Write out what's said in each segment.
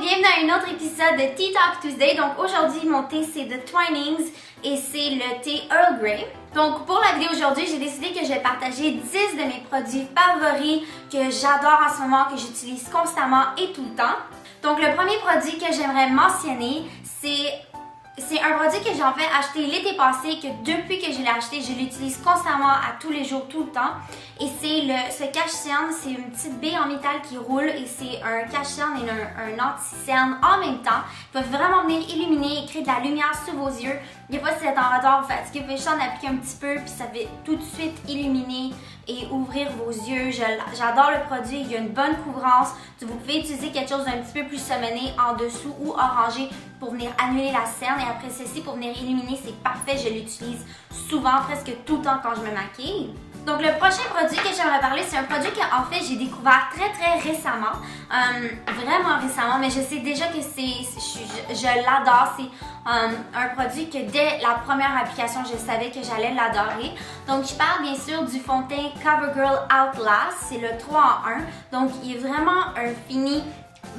bienvenue à un autre épisode de Tea Talk Tuesday. Donc aujourd'hui, mon thé c'est de Twinings et c'est le thé Earl Grey. Donc pour la vidéo aujourd'hui, j'ai décidé que je vais partager 10 de mes produits favoris que j'adore en ce moment, que j'utilise constamment et tout le temps. Donc le premier produit que j'aimerais mentionner, c'est un produit que j'ai en fait acheté l'été passé, que depuis que je l'ai acheté, je l'utilise constamment à tous les jours, tout le temps. Et c'est ce cache-cerne, c'est une petite baie en métal qui roule et c'est un cache-cerne et un anti-cerne en même temps. Il va vraiment venir illuminer et créer de la lumière sur vos yeux. Il n'y a pas si vous êtes en retard ou fatigué, vous pouvez juste en appliquer un petit peu puis ça va tout de suite illuminer et ouvrir vos yeux. J'adore le produit, il y a une bonne couvrance. Vous pouvez utiliser quelque chose d'un petit peu plus saumonné en dessous ou orangé pour venir annuler la cerne et après ceci pour venir illuminer, c'est parfait. Je l'utilise souvent, presque tout le temps quand je me maquille. Donc le prochain produit que j'aimerais parler, c'est un produit que en fait j'ai découvert très récemment, vraiment récemment, mais je sais déjà que je l'adore. C'est un produit que dès la première application je savais que j'allais l'adorer. Donc je parle bien sûr du fond de teint CoverGirl Outlast, c'est le 3 en 1. Donc il est vraiment un fini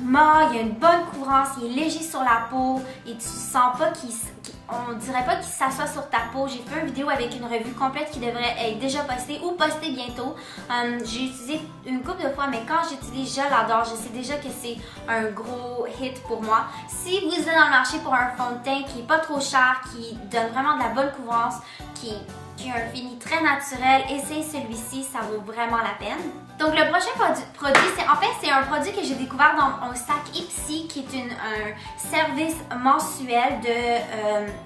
mat, il y a une bonne couvrance, il est léger sur la peau et tu sens pas on dirait pas qu'il s'assoit sur ta peau. J'ai fait une vidéo avec une revue complète qui devrait être déjà postée ou postée bientôt. J'ai utilisé une couple de fois, mais quand j'utilise, je l'adore. Je sais déjà que c'est un gros hit pour moi. Si vous êtes dans le marché pour un fond de teint qui est pas trop cher, qui donne vraiment de la bonne couvrance, qui a un fini très naturel, essayez celui-ci, ça vaut vraiment la peine. Donc le prochain produit, c'est un produit que j'ai découvert dans un sac Ipsy qui est un service mensuel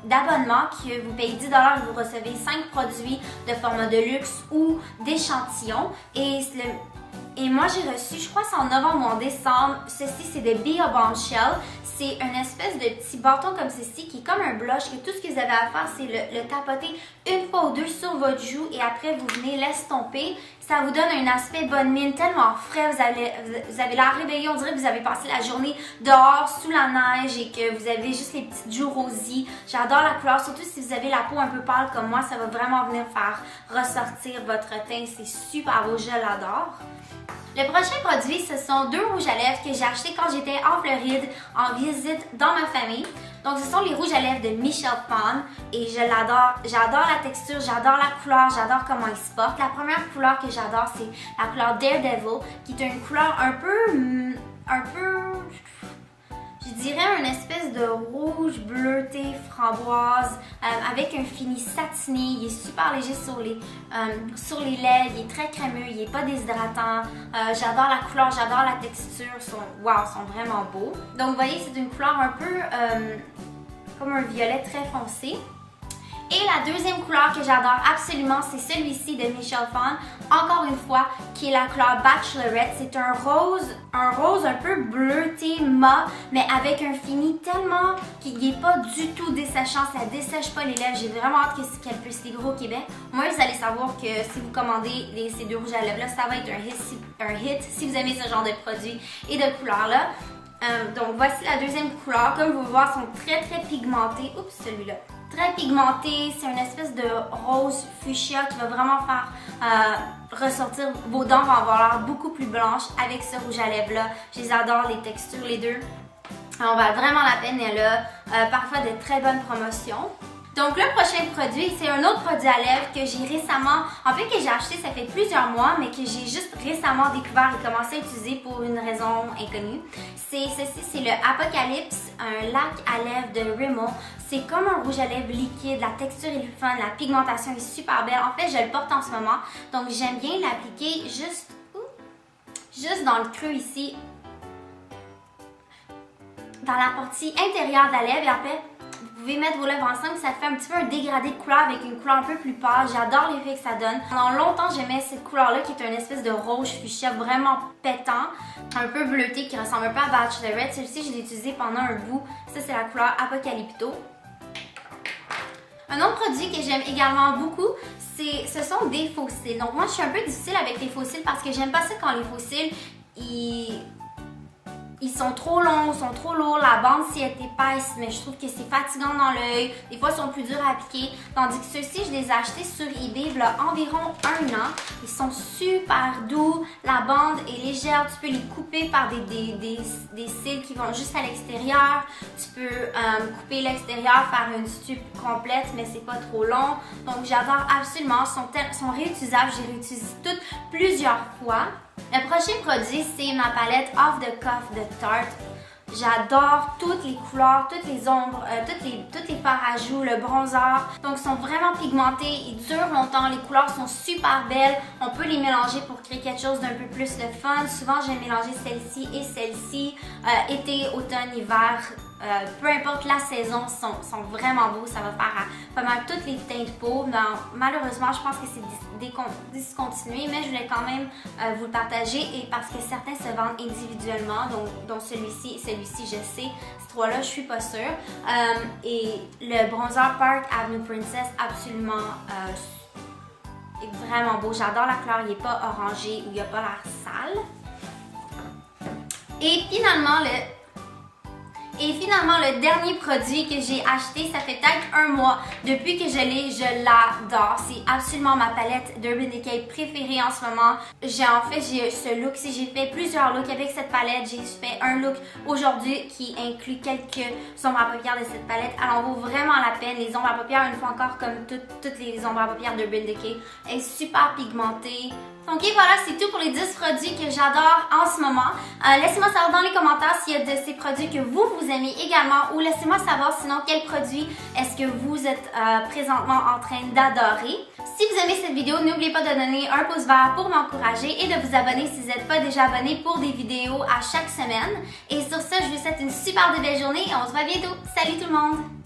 d'abonnement que vous payez 10$ et vous recevez 5 produits de format de luxe ou d'échantillons. Et moi j'ai reçu, je crois que c'est en novembre ou en décembre, ceci c'est de Be a Bombshell. C'est une espèce de petit bâton comme ceci qui est comme un blush que tout ce que vous avez à faire c'est le tapoter une fois ou deux sur votre joue et après vous venez l'estomper. Ça vous donne un aspect bonne mine tellement frais, vous avez l'air réveillé, on dirait que vous avez passé la journée dehors sous la neige et que vous avez juste les petites joues rosies. J'adore la couleur, surtout si vous avez la peau un peu pâle comme moi, ça va vraiment venir faire ressortir votre teint, c'est super beau, je l'adore. Le prochain produit, ce sont 2 rouges à lèvres que j'ai achetés quand j'étais en Floride en visite dans ma famille. Donc ce sont les rouges à lèvres de Michel Phan et je l'adore. J'adore la texture, j'adore la couleur, j'adore comment il se porte. La première couleur que j'adore, c'est la couleur Daredevil qui est une couleur un peu, je dirais une espèce de rouge bleuté framboise avec un fini satiné. Il est super léger sur les lèvres, il est très crémeux, il n'est pas déshydratant. J'adore la couleur, j'adore la texture, sont vraiment beaux. Donc vous voyez, c'est une couleur un peu comme un violet très foncé. Et la deuxième couleur que j'adore absolument, c'est celui-ci de Michel Phan, encore une fois, qui est la couleur Bachelorette. C'est un rose un peu bleuté mat, mais avec un fini tellement qu'il n'est pas du tout desséchant, ça dessèche pas les lèvres. J'ai vraiment hâte qu'elle puisse livrer au Québec. Moi, vous allez savoir que si vous commandez ces 2 rouges à lèvres là, ça va être un hit si vous aimez ce genre de produit et de couleurs là. Donc voici la deuxième couleur. Comme vous pouvez voir, ils sont très pigmentés. Oups, celui-là. Très pigmenté, c'est une espèce de rose fuchsia qui va vraiment faire ressortir, vos dents vont avoir l'air beaucoup plus blanches avec ce rouge à lèvres là. Je les adore, les textures, les deux. On valent vraiment la peine, elle a parfois de très bonnes promotions. Donc le prochain produit, c'est un autre produit à lèvres que j'ai récemment, en fait que j'ai acheté ça fait plusieurs mois, mais que j'ai juste récemment découvert et commencé à utiliser pour une raison inconnue. Ceci, c'est le Apocalypse, un lac à lèvres de Rimmel. C'est comme un rouge à lèvres liquide, la texture est fun, la pigmentation est super belle. En fait, je le porte en ce moment, donc j'aime bien l'appliquer juste dans le creux ici, dans la partie intérieure de la lèvre et après, vous pouvez mettre vos lèvres ensemble, ça fait un petit peu un dégradé de couleur avec une couleur un peu plus pâle. J'adore l'effet que ça donne. Pendant longtemps, j'aimais cette couleur-là qui est une espèce de rouge fuchsia vraiment pétant, un peu bleuté qui ressemble un peu à Bachelorette. Celle-ci, je l'ai utilisée pendant un bout. Ça, c'est la couleur Apocalypto. Un autre produit que j'aime également beaucoup, ce sont des faux cils. Donc moi, je suis un peu difficile avec les faux cils parce que j'aime pas ça quand les faux cils, ils sont trop longs, sont trop lourds, la bande si elle est épaisse, mais je trouve que c'est fatigant dans l'œil. Des fois, ils sont plus durs à appliquer. Tandis que ceux-ci, je les ai achetés sur eBay il y a environ 1 an. Ils sont super doux, la bande est légère, tu peux les couper par des cils qui vont juste à l'extérieur. Tu peux couper l'extérieur, faire une stupe complète, mais c'est pas trop long. Donc j'adore absolument, sont réutilisables, j'ai réutilisé toutes plusieurs fois. Le prochain produit, c'est ma palette Off the Cuff de Tarte. J'adore toutes les couleurs, toutes les ombres, toutes les fards à joues, le bronzer. Donc, ils sont vraiment pigmentés, ils durent longtemps, les couleurs sont super belles. On peut les mélanger pour créer quelque chose d'un peu plus de fun. Souvent, j'ai mélangé celle-ci et celle-ci, été, automne, hiver. Peu importe la saison, sont vraiment beaux. Ça va faire à pas mal toutes les teintes de peau. Malheureusement, je pense que c'est discontinué, mais je voulais quand même vous le partager et parce que certains se vendent individuellement, donc celui-ci et celui-ci, je sais. Ces trois-là, je suis pas sûre. Et le bronzer Park Avenue Princess, absolument est vraiment beau. J'adore la couleur, il n'est pas orangé ou il n'a pas l'air sale. Et finalement, le dernier produit que j'ai acheté, ça fait peut-être 1 mois. Depuis que je l'ai, je l'adore. C'est absolument ma palette d'Urban Decay préférée en ce moment. J'ai ce look-ci. J'ai fait plusieurs looks avec cette palette. J'ai fait un look aujourd'hui qui inclut quelques ombres à paupières de cette palette. Elle en vaut vraiment la peine. Les ombres à paupières, une fois encore, comme toutes les ombres à paupières d'Urban Decay, elle est super pigmentée. Donc et voilà, c'est tout pour les 10 produits que j'adore en ce moment. Laissez-moi savoir dans les commentaires s'il y a de ces produits que vous aimez également ou laissez-moi savoir sinon quel produit est-ce que vous êtes présentement en train d'adorer. Si vous aimez cette vidéo, n'oubliez pas de donner un pouce vert pour m'encourager et de vous abonner si vous n'êtes pas déjà abonné pour des vidéos à chaque semaine. Et sur ce, je vous souhaite une super belle journée et on se voit bientôt. Salut tout le monde!